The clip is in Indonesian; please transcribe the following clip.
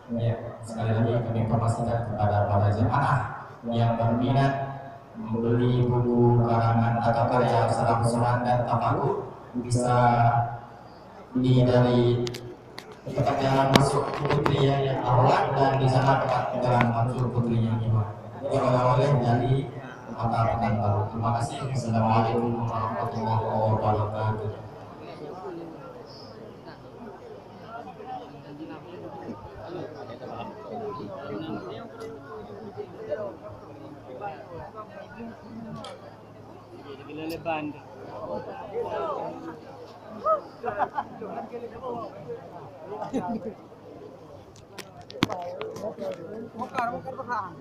Ya, sekali lagi kami informasikan kepada para jemaah yang berminat membeli buku karangan atau karya Aksara Kusuran dan Tafakur bisa dari tempat jalan masuk putri yang awal, dan di sana tempat jalan masuk putri yang kedua. Jadi oleh-oleh dari Kota Pekanbaru. Terima kasih. Assalamualaikum warahmatullahi wabarakatuh. Bokar, bokar, bokar.